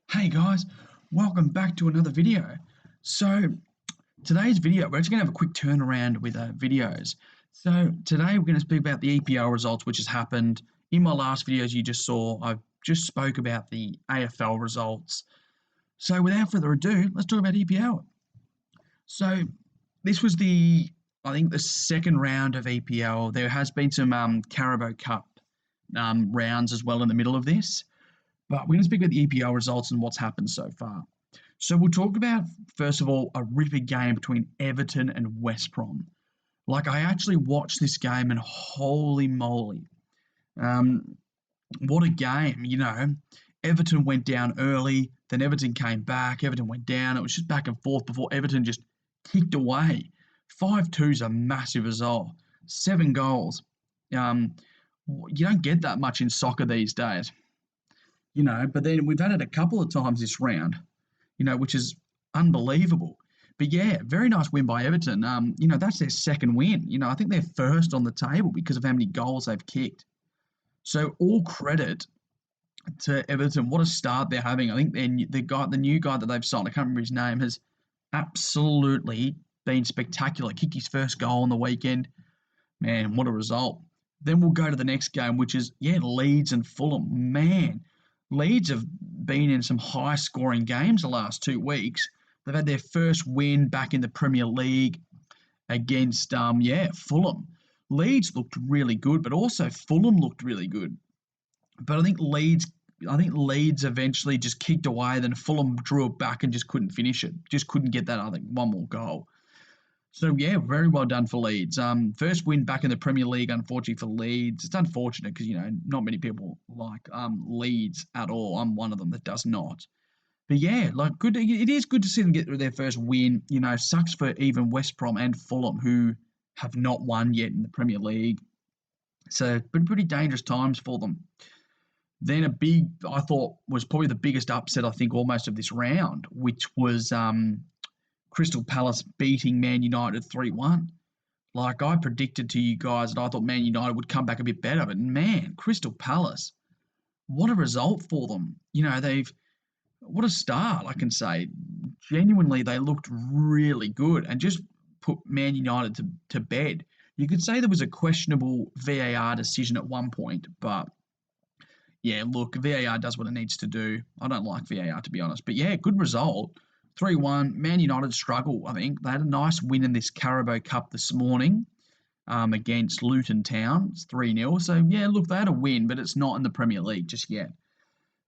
Hey guys, welcome back to another video. So today's video, we're actually going to have a quick turnaround with videos. So today we're going to speak about the EPL results, which has happened. In my last videos you just saw, I just spoke about the AFL results. So without further ado, let's talk about EPL. So this was I think the second round of EPL. There has been some Carabao Cup rounds as well in the middle of this. But we're going to speak about the EPL results and what's happened so far. So we'll talk about, first of all, a ripper game between Everton and West Brom. Like, I actually watched this game and holy moly. Um, what a game, you know. Everton went down early, then Everton came back, Everton went down. It was just back and forth before Everton just kicked away. 5-2 is a massive result. 7 goals. Um, you don't get that much in soccer these days. But then we've had it a couple of times this round, which is unbelievable. But yeah, very nice win by Everton. That's their second win. I think they're first on the table because of how many goals they've kicked. So all credit to Everton. What a start they're having. I think the new guy that they've signed, I can't remember his name, has absolutely been spectacular. Kicked his first goal on the weekend. Man, what a result. Then we'll go to the next game, which is, Leeds and Fulham. Man, Leeds have been in some high-scoring games the last 2 weeks. They've had their first win back in the Premier League against, Fulham. Leeds looked really good, but also Fulham looked really good. But I think Leeds eventually just kicked away. Then Fulham drew it back and just couldn't finish it. Just couldn't get that, I think, one more goal. So yeah, very well done for Leeds. First win back in the Premier League, unfortunately for Leeds. It's unfortunate because not many people like Leeds at all. I'm one of them that does not. But yeah, like good. It is good to see them get their first win. Sucks for even West Brom and Fulham who have not won yet in the Premier League. So been pretty dangerous times for them. Then I thought was probably the biggest upset I think almost of this round, which was Crystal Palace beating Man United 3-1. Like I predicted to you guys that I thought Man United would come back a bit better, but man, Crystal Palace, what a result for them. What a start, I can say. Genuinely, they looked really good and just put Man United to bed. You could say there was a questionable VAR decision at one point, but yeah, look, VAR does what it needs to do. I don't like VAR, to be honest. But yeah, good result. 3-1. Man United struggle, I think. They had a nice win in this Carabao Cup this morning against Luton Town. It's 3-0. So yeah, look, they had a win, but it's not in the Premier League just yet.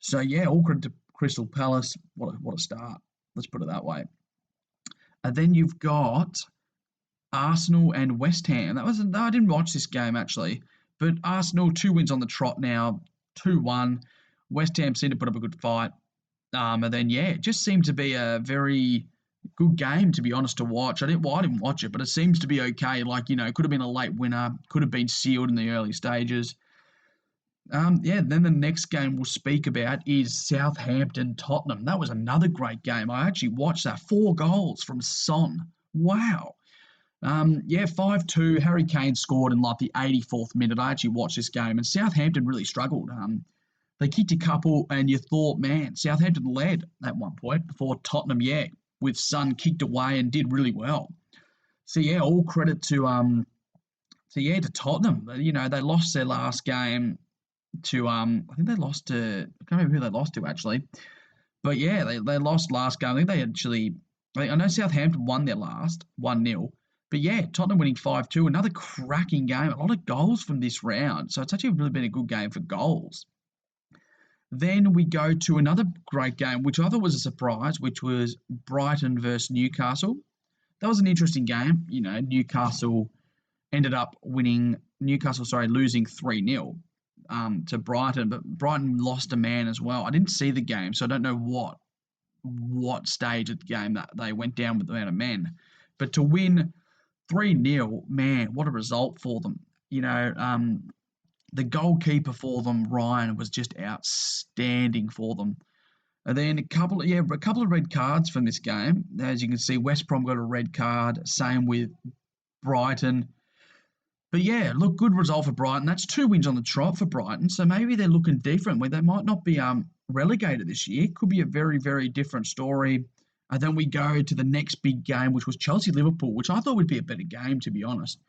So yeah, all credit to Crystal Palace. What a start. Let's put it that way. And then you've got Arsenal and West Ham. I didn't watch this game actually, but Arsenal 2 wins on the trot now, 2-1. West Ham seem to put up a good fight. And then yeah, it just seemed to be a very good game to be honest to watch. I didn't watch it, but it seems to be okay. Like it could have been a late winner, could have been sealed in the early stages. Then the next game we'll speak about is Southampton Tottenham. That was another great game. I actually watched that. 4 goals from Son. Wow. 5-2. Harry Kane scored in like the 84th minute. I actually watched this game, and Southampton really struggled. They kicked a couple, and you thought, man, Southampton led at one point before Tottenham, with Son kicked away and did really well. So yeah, all credit to Tottenham. They lost their last game to I think they lost to I can't remember who they lost to actually, but yeah, they lost last game. I know Southampton won their last 1-0. But yeah, Tottenham winning 5-2, another cracking game. A lot of goals from this round. So it's actually really been a good game for goals. Then we go to another great game, which I thought was a surprise, which was Brighton versus Newcastle. That was an interesting game. Newcastle ended up losing 3-0 to Brighton, but Brighton lost a man as well. I didn't see the game, so I don't know what stage of the game that they went down with the amount of men. But to win 3-0, man, what a result for them. The goalkeeper for them, Ryan, was just outstanding for them. And then a couple of red cards from this game. As you can see, West Brom got a red card, same with Brighton. But yeah, good result for Brighton. That's 2 wins on the trot for Brighton. So maybe they're looking different, where they might not be relegated this year. Could be a very, very different story. And then we go to the next big game, which was Chelsea-Liverpool, which I thought would be a better game, to be honest.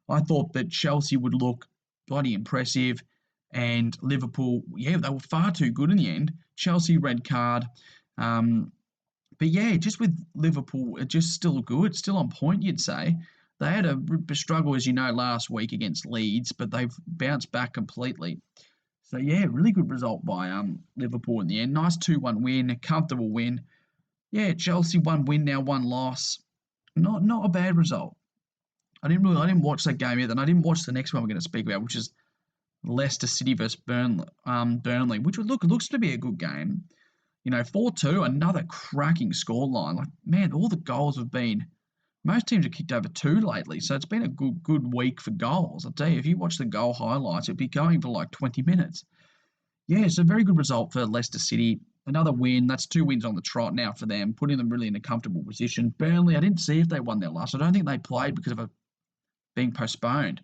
I thought that Chelsea would look bloody impressive, and Liverpool, yeah, they were far too good in the end. Chelsea, red card. Um, but yeah, just with Liverpool, it's just still good, still on point, you'd say. They had a struggle, as you know, last week against Leeds, but they've bounced back completely. So yeah, really good result by Liverpool in the end. Nice 2-1 win, a comfortable win. Yeah, Chelsea one win now, one loss. Not a bad result. I didn't watch that game either, and I didn't watch the next one we're going to speak about, which is Leicester City versus Burnley, which looks to be a good game. 4-2, another cracking scoreline. Like, man, all the goals have been. Most teams have kicked over two lately, so it's been a good week for goals. I'll tell you, if you watch the goal highlights, it'd be going for like 20 minutes. Yeah, it's a very good result for Leicester City. Another win. That's two wins on the trot now for them, putting them really in a comfortable position. Burnley, I didn't see if they won their last. I don't think they played because of it being postponed.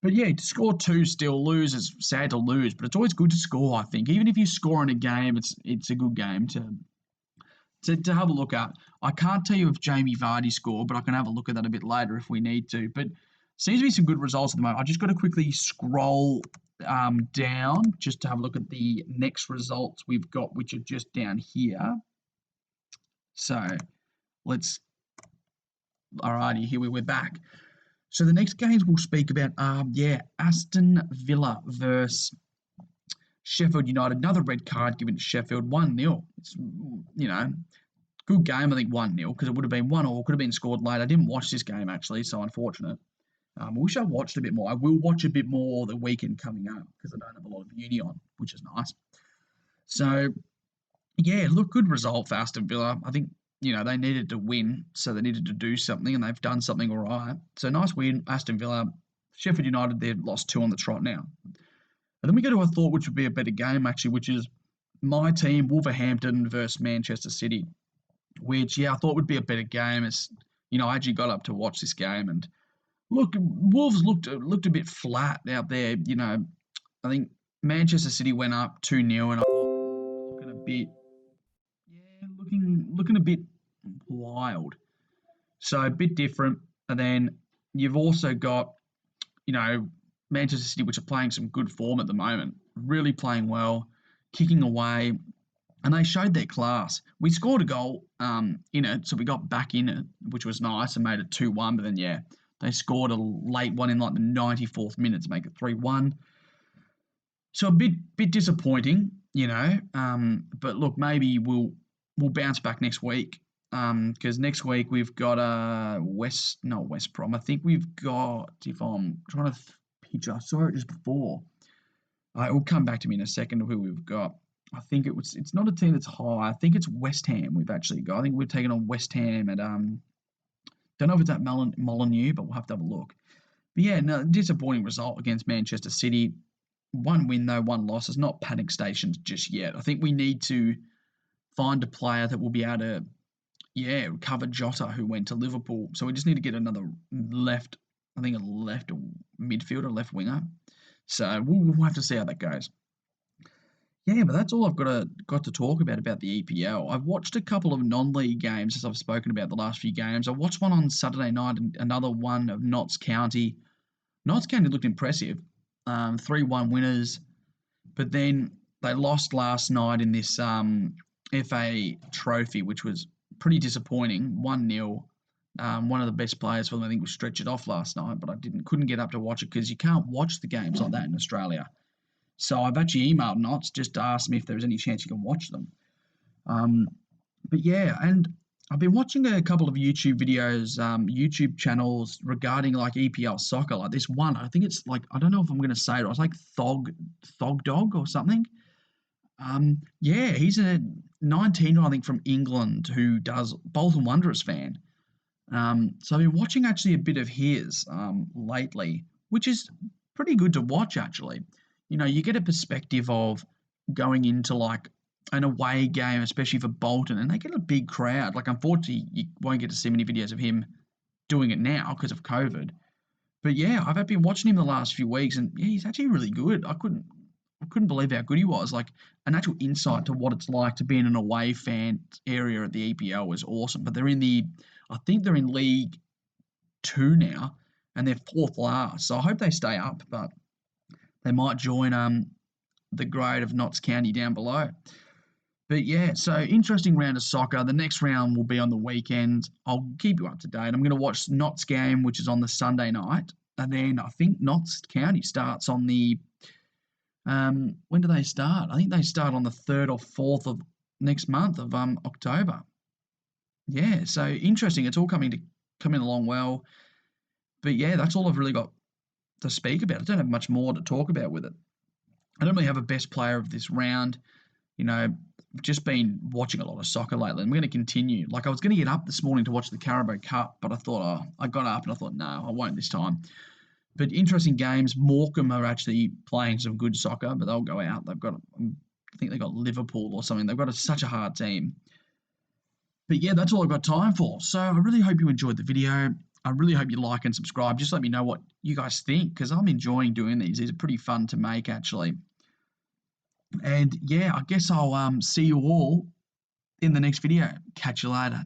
But yeah, to score two still, lose is sad to lose, but it's always good to score, I think. Even if you score in a game, it's a good game to have a look at. I can't tell you if Jamie Vardy scored, but I can have a look at that a bit later if we need to. But seems to be some good results at the moment. I just got to quickly scroll down just to have a look at the next results we've got, which are just down here. So let's, alrighty, here we're back. So the next games we'll speak about are, Aston Villa versus Sheffield United. Another red card given to Sheffield, 1-0. It's, good game, I think 1-0, because it would have been 1-1, could have been scored late. I didn't watch this game, actually, so unfortunate. I wish I watched a bit more. I will watch a bit more the weekend coming up, because I don't have a lot of uni on, which is nice. So, yeah, look, good result for Aston Villa. I think, they needed to win, so they needed to do something, and they've done something all right. So, nice win, Aston Villa. Sheffield United, they've lost 2 on the trot now. And then we go to a thought which would be a better game, actually, which is my team, Wolverhampton versus Manchester City, which, I thought would be a better game. As I actually got up to watch this game, and look, Wolves looked a bit flat out there. I think Manchester City went up 2-0, and I thought looking a bit, looking a bit wild. So a bit different. And then you've also got, Manchester City, which are playing some good form at the moment, really playing well, kicking away, and they showed their class. We scored a goal in it, so we got back in it, which was nice, and made it 2-1. But then, they scored a late one in like the 94th minute to make it 3-1. So a bit disappointing, but look, maybe we'll bounce back next week. Because next week we've got not West Brom. I think we've got, if I'm trying to picture, I saw it just before. It will come back to me in a second of who we've got. I think it's not a team that's high. I think it's West Ham we've actually got. I think we've taken on West Ham at don't know if it's at Molineux, but we'll have to have a look. But yeah, no, disappointing result against Manchester City. One win though, one loss. It's not panic stations just yet. I think we need to find a player that will be able to, cover Jota, who went to Liverpool. So we just need to get another left midfielder, left winger. So we'll have to see how that goes. Yeah, but that's all I've got to talk about the EPL. I've watched a couple of non-league games, as I've spoken about the last few games. I watched one on Saturday night and another one of Notts County. Notts County looked impressive, 3-1 winners, but then they lost last night in this FA Trophy, which was pretty disappointing, 1-0. One of the best players for them, I think, was Stretch It Off last night, but I couldn't get up to watch it because you can't watch the games like that in Australia. So I've actually emailed Knots just to ask me if there's any chance you can watch them. But yeah, and I've been watching a couple of YouTube videos, YouTube channels regarding like EPL soccer. Like this one, I think it's like, I don't know if I'm going to say it. It's like Thog Dog or something. He's a 19-year-old, I think, from England who does Bolton Wanderers fan. So I've been watching actually a bit of his lately, which is pretty good to watch actually. You get a perspective of going into like an away game, especially for Bolton, and they get a big crowd. Like, unfortunately, you won't get to see many videos of him doing it now because of COVID. But yeah, I've been watching him the last few weeks, and yeah, he's actually really good. I couldn't believe how good he was. Like an actual insight to what it's like to be in an away fan area at the EPL was awesome. But I think they're in League Two now, and they're fourth last. So I hope they stay up, but they might join the grade of Notts County down below. But yeah, so interesting round of soccer. The next round will be on the weekend. I'll keep you up to date. I'm going to watch Notts game, which is on the Sunday night, and then I think Notts County starts on the when do they start? I think they start on the 3rd or 4th of next month of October. Yeah, so interesting. It's all coming along well. But yeah, that's all I've really got to speak about. I don't have much more to talk about with it. I don't really have a best player of this round. You know, just been watching a lot of soccer lately. I'm going to continue. Like I was going to get up this morning to watch the Carabao Cup, but I thought, I got up and I thought, no, I won't this time. But interesting games. Morecambe are actually playing some good soccer, but they'll go out. I think they've got Liverpool or something. They've got such a hard team. But yeah, that's all I've got time for. So I really hope you enjoyed the video. I really hope you like and subscribe. Just let me know what you guys think because I'm enjoying doing these. These are pretty fun to make actually. And yeah, I guess I'll see you all in the next video. Catch you later.